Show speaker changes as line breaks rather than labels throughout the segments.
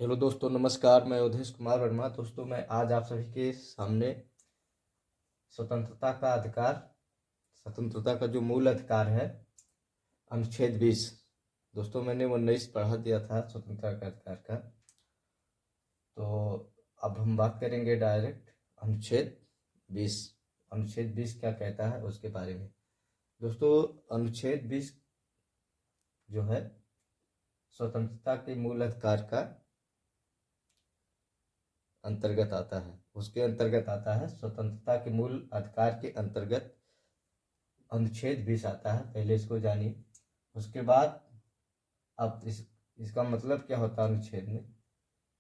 Hello दोस्तों, नमस्कार। मैं अवधेश कुमार वर्मा। दोस्तों, मैं आज आप सभी के सामने स्वतंत्रता का अधिकार, स्वतंत्रता का जो मूल अधिकार है, अनुच्छेद 20। दोस्तों, मैंने 19 पढ़ा दिया था स्वतंत्रता का अधिकार का। तो अब हम बात करेंगे डायरेक्ट अनुच्छेद 20। अनुच्छेद 20 क्या कहता है उसके बारे में। दोस्तों, अनुच्छेद 20 जो है स्वतंत्रता के मूल अधिकार का अंतर्गत आता है। उसके अंतर्गत आता है, स्वतंत्रता के मूल अधिकार के अंतर्गत अनुच्छेद 20 आता है। पहले इसको जानिए। उसके बाद अब इसका मतलब क्या होता है। अनुच्छेद में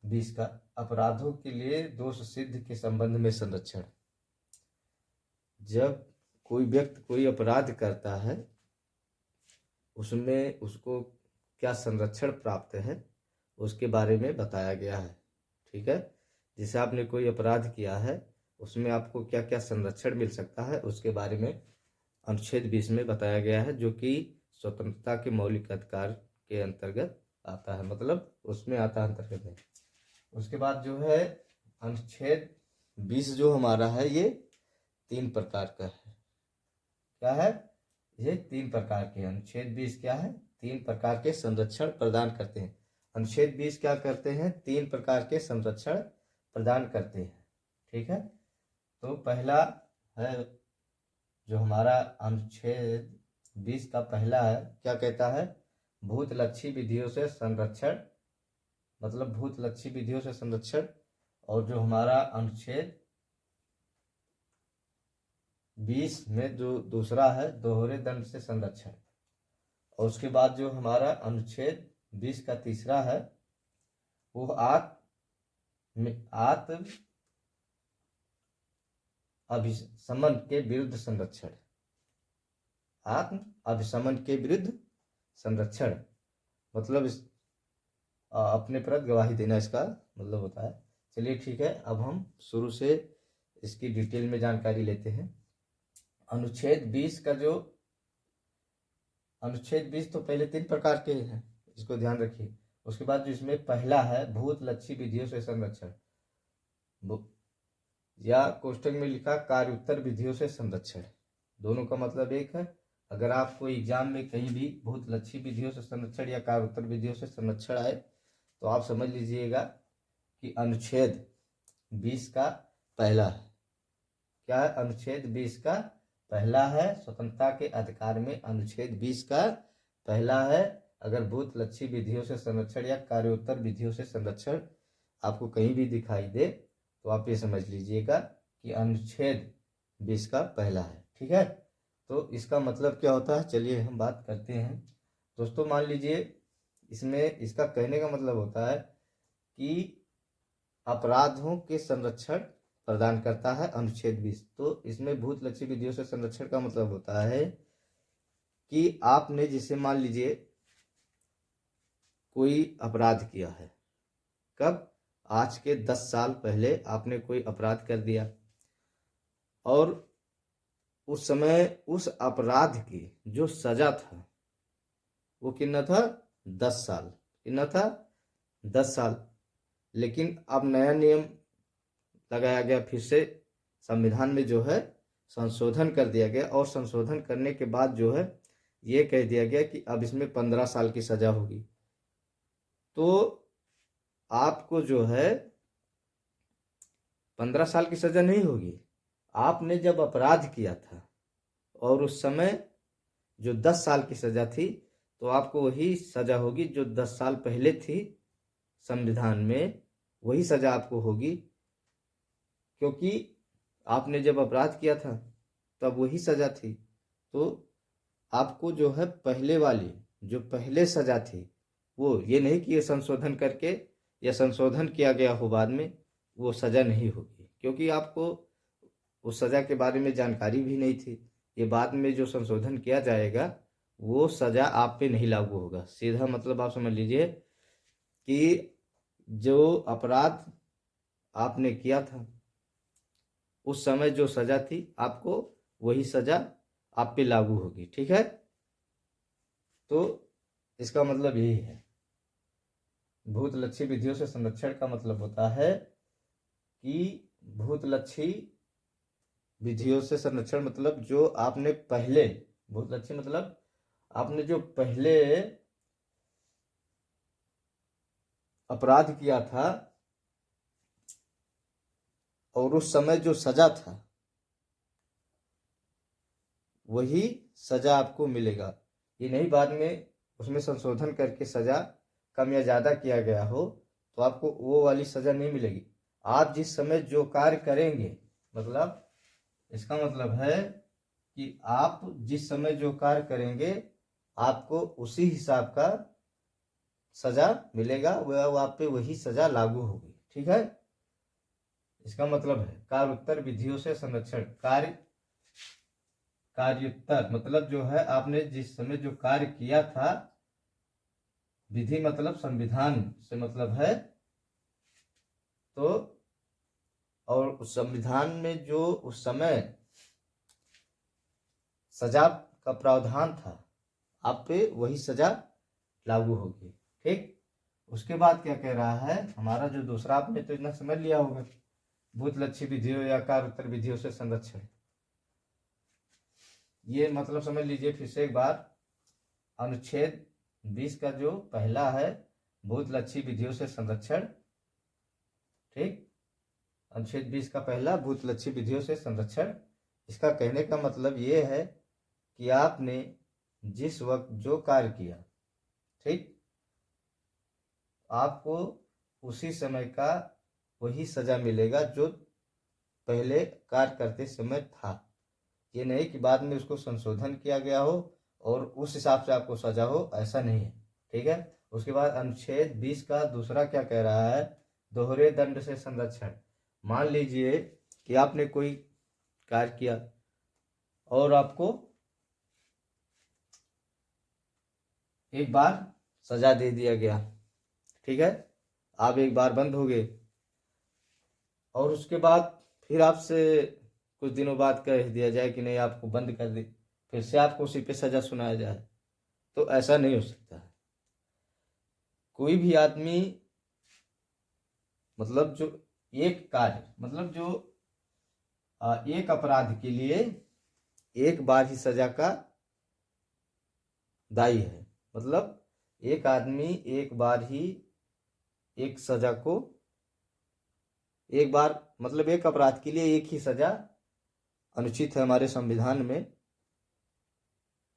20 का अपराधों के लिए दोष सिद्ध के संबंध में संरक्षण। जब कोई व्यक्ति कोई अपराध करता है, उसमें उसको क्या संरक्षण प्राप्त है उसके बारे में बताया गया है। ठीक है। जैसे आपने कोई अपराध किया है, उसमें आपको क्या क्या संरक्षण मिल सकता है उसके बारे में अनुच्छेद 20 में बताया गया है, जो कि स्वतंत्रता के मौलिक अधिकार के अंतर्गत आता है। मतलब उसमें आता है अंतर्गत में। उसके बाद जो है अनुच्छेद 20 जो हमारा है, ये 3 प्रकार का है। क्या है ये? 3 प्रकार के। अनुच्छेद 20 क्या है? 3 प्रकार के संरक्षण प्रदान करते हैं। अनुच्छेद 20 क्या करते हैं? 3 प्रकार के संरक्षण प्रदान करते हैं। ठीक है। तो पहला है जो हमारा अनुच्छेद 20 का पहला है, क्या कहता है? भूतलक्षी विधियों से संरक्षण। मतलब भूतलक्षी विधियों से संरक्षण। और जो हमारा अनुच्छेद 20 में जो दूसरा है, दोहरे दंड से संरक्षण। और उसके बाद जो हमारा अनुच्छेद 20 का तीसरा है, वो आत्म अभिसमन के विरुद्ध संरक्षण। आत्म अभिसमन के विरुद्ध संरक्षण मतलब अपने पर गवाही देना, इसका मतलब होता है। चलिए ठीक है, अब हम शुरू से इसकी डिटेल में जानकारी लेते हैं। अनुच्छेद 20 का जो अनुच्छेद 20 तो पहले 3 प्रकार के हैं, इसको ध्यान रखिए। उसके बाद जो इसमें पहला है भूतलक्षी विधियों से संरक्षण, या कोष्टक में लिखा कार्य उत्तर विधियों से संरक्षण। दोनों का मतलब एक है। अगर आपको एग्जाम में कहीं भी भूतलक्षी विधियों से संरक्षण या कार्य उत्तर विधियों से संरक्षण आए, तो आप समझ लीजिएगा कि अनुच्छेद 20 का पहला है। क्या है? अनुच्छेद 20 का पहला है। स्वतंत्रता के अधिकार में अनुच्छेद 20 का पहला है। अगर भूतलक्षी विधियों से संरक्षण या कार्योत्तर विधियों से संरक्षण आपको कहीं भी दिखाई दे, तो आप ये समझ लीजिएगा कि अनुच्छेद 20 का पहला है। ठीक है। तो इसका मतलब क्या होता है, चलिए हम बात करते हैं। दोस्तों, मान लीजिए इसमें इसका कहने का मतलब होता है कि अपराधों के संरक्षण प्रदान करता है अनुच्छेद 20। तो इसमें भूतलक्षी विधियों से संरक्षण का मतलब होता है कि आपने, जिसे मान लीजिए कोई अपराध किया है। कब? आज के 10 साल पहले आपने कोई अपराध कर दिया, और उस समय उस अपराध की जो सजा था वो कितना था? 10 साल। कितना था? 10 साल। लेकिन अब नया नियम लगाया गया, फिर से संविधान में जो है संशोधन कर दिया गया, और संशोधन करने के बाद जो है ये कह दिया गया कि अब इसमें 15 साल की सजा होगी। तो आपको जो है 15 साल की सजा नहीं होगी। आपने जब अपराध किया था और उस समय जो 10 साल की सजा थी, तो आपको वही सजा होगी जो 10 साल पहले थी संविधान में, वही सजा आपको होगी। क्योंकि आपने जब अपराध किया था तब वही सजा थी। तो आपको जो है पहले वाली जो पहले सजा थी, वो ये नहीं कि ये संशोधन करके या संशोधन किया गया हो बाद में, वो सजा नहीं होगी, क्योंकि आपको उस सजा के बारे में जानकारी भी नहीं थी। ये बाद में जो संशोधन किया जाएगा वो सजा आप पे नहीं लागू होगा। सीधा मतलब आप समझ लीजिए कि जो अपराध आपने किया था उस समय जो सजा थी, आपको वही सजा आप पे लागू होगी। ठीक है। तो इसका मतलब यही है। भूतलक्षी विधियों से संरक्षण का मतलब होता है कि भूतलक्षी विधियों से संरक्षण मतलब जो आपने पहले, भूतलक्षी मतलब आपने जो पहले अपराध किया था और उस समय जो सजा था वही सजा आपको मिलेगा। ये नहीं बाद में उसमें संशोधन करके सजा कम या ज्यादा किया गया हो तो आपको वो वाली सजा नहीं मिलेगी। आप जिस समय जो कार्य करेंगे, मतलब इसका मतलब है कि आप जिस समय जो कार्य करेंगे आपको उसी हिसाब का सजा मिलेगा, वह आप पे वही सजा लागू होगी। ठीक है, इसका मतलब है कार्योत्तर विधियों से संरक्षण। कार्योत्तर मतलब जो है आपने जिस समय जो कार्य किया था, विधि मतलब संविधान से मतलब है, तो और उस संविधान में जो उस समय सजा का प्रावधान था आप पे वही सजा लागू होगी। ठीक, उसके बाद क्या कह रहा है हमारा जो दूसरा, आपने तो इतना समझ लिया होगा, भूतलक्षी विधियों या कार्योत्तर विधियों से संरक्षण। ये मतलब समझ लीजिए फिर से एक बार, अनुच्छेद 20 का जो पहला है भूतलक्षी विधियों से संरक्षण। ठीक, अनुच्छेद 20 का पहला भूतलक्षी विधियों से संरक्षण। इसका कहने का मतलब ये है कि आपने जिस वक्त जो कार्य किया, ठीक, आपको उसी समय का वही सजा मिलेगा जो पहले कार्य करते समय था। ये नहीं कि बाद में उसको संशोधन किया गया हो और उस हिसाब से आपको सजा हो, ऐसा नहीं है। ठीक है, उसके बाद अनुच्छेद 20 का दूसरा क्या कह रहा है, दोहरे दंड से संरक्षण। मान लीजिए कि आपने कोई कार्य किया और आपको एक बार सजा दे दिया गया, ठीक है, आप एक बार बंद हो गए और उसके बाद फिर आपसे कुछ दिनों बाद कह दिया जाए कि नहीं आपको बंद कर दे, फिर से आपको उसी पे सजा सुनाया जाए, तो ऐसा नहीं हो सकता है। कोई भी आदमी मतलब जो एक कार्य मतलब जो एक अपराध के लिए एक बार ही सजा का दायी है, मतलब एक आदमी एक बार ही एक सजा को, एक बार मतलब एक अपराध के लिए एक ही सजा अनुचित है हमारे संविधान में।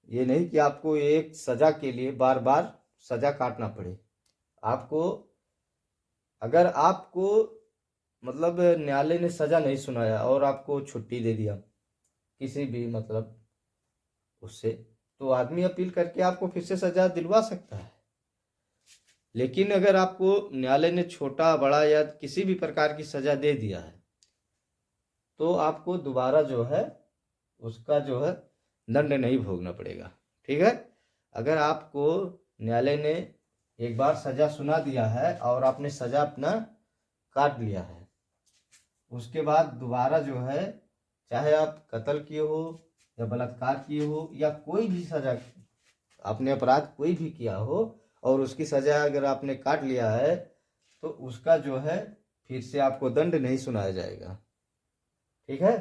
ये नहीं कि आपको एक सजा के लिए बार बार सजा काटना पड़े। आपको अगर आपको मतलब न्यायालय ने सजा नहीं सुनाया और आपको छुट्टी दे दिया किसी भी मतलब उससे, तो आदमी अपील करके आपको फिर से सजा दिलवा सकता है। लेकिन अगर आपको न्यायालय ने छोटा बड़ा या किसी भी प्रकार की सजा दे दिया है तो आपको दोबारा जो है उसका जो है दंड नहीं भोगना पड़ेगा। ठीक है, अगर आपको न्यायालय ने एक बार सजा सुना दिया है और आपने सजा अपना काट लिया है, उसके बाद दोबारा जो है चाहे आप कत्ल किए हो या बलात्कार किए हो या कोई भी सजा आपने अपराध कोई भी किया हो और उसकी सजा अगर आपने काट लिया है तो उसका जो है फिर से आपको दंड नहीं सुनाया जाएगा। ठीक है,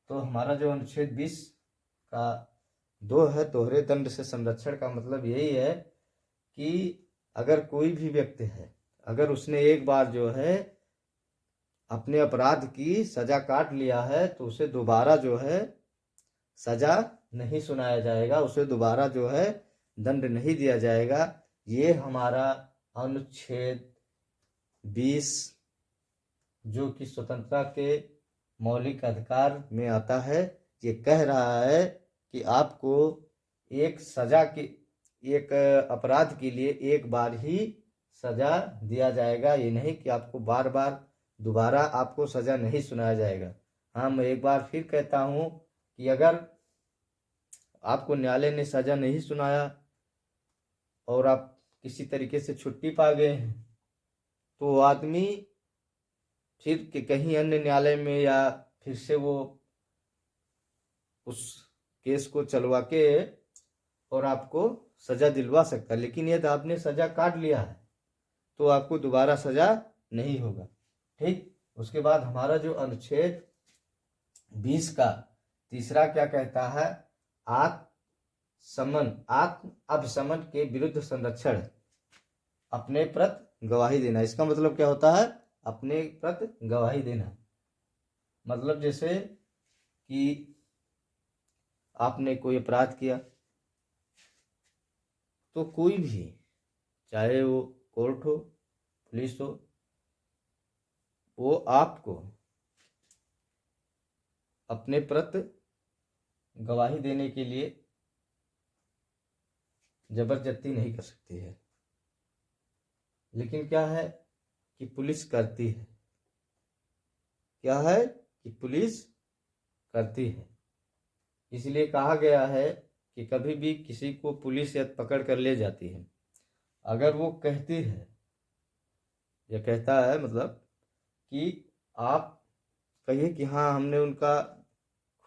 तो हमारा जो अनुच्छेद 20 का 2 है दोहरे दंड से संरक्षण का मतलब यही है कि अगर कोई भी व्यक्ति है, अगर उसने एक बार जो है अपने अपराध की सजा काट लिया है तो उसे दोबारा जो है सजा नहीं सुनाया जाएगा, उसे दोबारा जो है दंड नहीं दिया जाएगा। ये हमारा अनुच्छेद 20 जो कि स्वतंत्रता के मौलिक अधिकार में आता है, ये कह रहा है कि आपको एक सजा के एक अपराध के लिए एक बार ही सजा दिया जाएगा। ये नहीं कि आपको बार बार दोबारा आपको सजा नहीं सुनाया जाएगा। हाँ, मैं एक बार फिर कहता हूँ कि अगर आपको न्यायालय ने सजा नहीं सुनाया और आप किसी तरीके से छुट्टी पा गए हैं तो आदमी फिर कहीं अन्य न्यायालय में या फिर से वो उस केस को चलवा के और आपको सजा दिलवा सकता है। लेकिन यदि आपने सजा काट लिया है तो आपको दोबारा सजा नहीं होगा। ठीक, उसके बाद हमारा जो अनुच्छेद 20 का तीसरा क्या कहता है, आत्म अभिसमन के विरुद्ध संरक्षण, अपने प्रति गवाही देना। इसका मतलब क्या होता है, अपने प्रति गवाही देना। मतलब जैसे कि आपने कोई अपराध किया तो कोई भी, चाहे वो कोर्ट हो, पुलिस हो, वो आपको अपने प्रति गवाही देने के लिए जबरदस्ती नहीं कर सकती है। लेकिन क्या है कि पुलिस करती है। क्या है कि पुलिस करती है। इसलिए कहा गया है कि कभी भी किसी को पुलिस यदि पकड़ कर ले जाती है, अगर वो कहती है या कहता है मतलब कि आप कहिए कि हाँ हमने उनका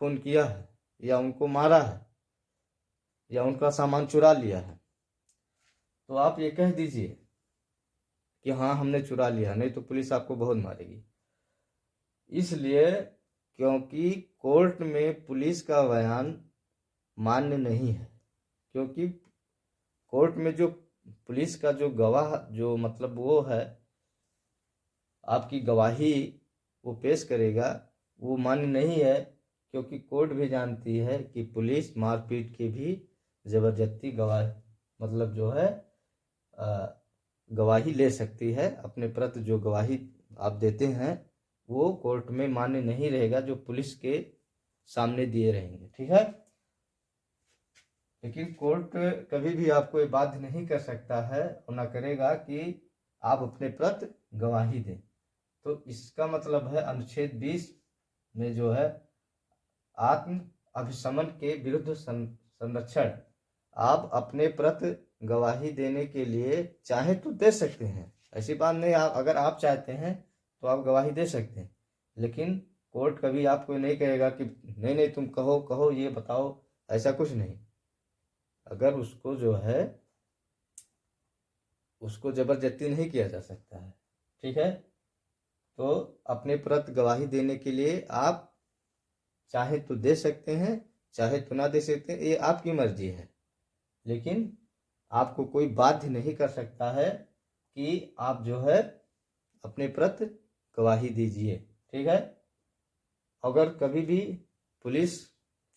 खून किया है या उनको मारा है या उनका सामान चुरा लिया है, तो आप ये कह दीजिए कि हाँ हमने चुरा लिया, नहीं तो पुलिस आपको बहुत मारेगी। इसलिए क्योंकि कोर्ट में पुलिस का बयान मान्य नहीं है, क्योंकि कोर्ट में जो पुलिस का जो गवाह जो मतलब वो है, आपकी गवाही वो पेश करेगा, वो मान्य नहीं है। क्योंकि कोर्ट भी जानती है कि पुलिस मारपीट के भी जबरदस्ती गवाह मतलब जो है गवाही ले सकती है। अपने प्रति जो गवाही आप देते हैं वो कोर्ट में मान्य नहीं रहेगा, जो पुलिस के सामने दिए रहेंगे। ठीक है, लेकिन कोर्ट कभी भी आपको ये बाध्य नहीं कर सकता है और ना करेगा कि आप अपने प्रति गवाही दें। तो इसका मतलब है अनुच्छेद 20 में जो है आत्म अभिसमन के विरुद्ध संरक्षण, आप अपने प्रति गवाही देने के लिए चाहे तो दे सकते हैं, ऐसी बात नहीं। आप अगर आप चाहते हैं तो आप गवाही दे सकते हैं, लेकिन कोर्ट कभी आपको नहीं कहेगा कि नहीं नहीं तुम कहो कहो ये बताओ, ऐसा कुछ नहीं। अगर उसको जो है उसको जबरदस्ती नहीं किया जा सकता है। ठीक है, तो अपने प्रति गवाही देने के लिए आप चाहे तो दे सकते हैं, चाहे तो ना दे सकते हैं, ये आपकी मर्जी है। लेकिन आपको कोई बाध्य नहीं कर सकता है कि आप जो है अपने प्रति गवाही दीजिए। ठीक है, अगर कभी भी पुलिस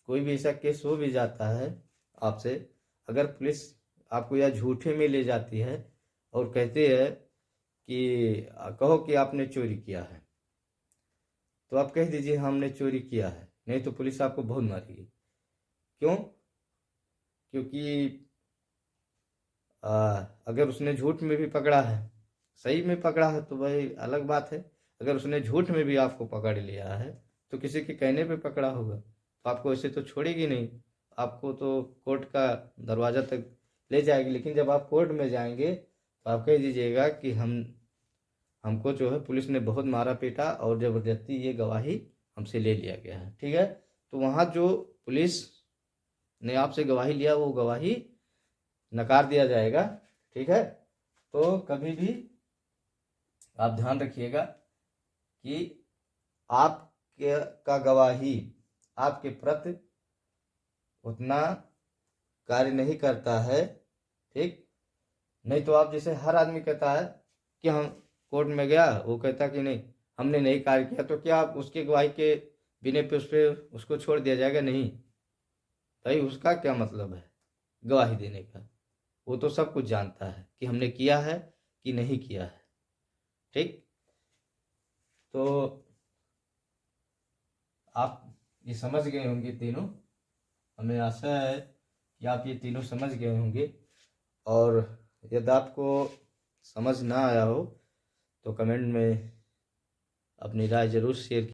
कोई भी ऐसा केस हो भी जाता है आपसे, अगर पुलिस आपको या झूठे में ले जाती है और कहते हैं कि कहो कि आपने चोरी किया है, तो आप कह दीजिए हमने चोरी किया है, नहीं तो पुलिस आपको बहुत मारेगी। क्यों? क्योंकि अगर उसने झूठ में भी पकड़ा है, सही में पकड़ा है तो वही अलग बात है। अगर उसने झूठ में भी आपको पकड़ लिया है तो किसी के कहने पे पकड़ा होगा, तो आपको ऐसे तो छोड़ेगी नहीं, आपको तो कोर्ट का दरवाज़ा तक ले जाएगी। लेकिन जब आप कोर्ट में जाएंगे तो आप कह दीजिएगा कि हमको जो है पुलिस ने बहुत मारा पीटा और ज़बरदस्ती ये गवाही हमसे ले लिया गया है। ठीक है, तो वहाँ जो पुलिस ने आपसे गवाही लिया वो गवाही नकार दिया जाएगा। ठीक है, तो कभी भी आप ध्यान रखिएगा कि आपके का गवाही आपके प्रति उतना कार्य नहीं करता है। ठीक, नहीं तो आप जैसे हर आदमी कहता है कि हम कोर्ट में गया, वो कहता कि नहीं हमने नहीं कार्य किया, तो क्या आप उसके गवाही के बिना पे उस पर उसको छोड़ दिया जाएगा? नहीं भाई, उसका क्या मतलब है गवाही देने का? वो तो सब कुछ जानता है कि हमने किया है कि नहीं किया है। ठीक, तो आप ये समझ गए होंगे तीनों, हमें आशा है कि आप ये तीनों समझ गए होंगे। और यदि आपको समझ ना आया हो तो कमेंट में अपनी राय ज़रूर शेयर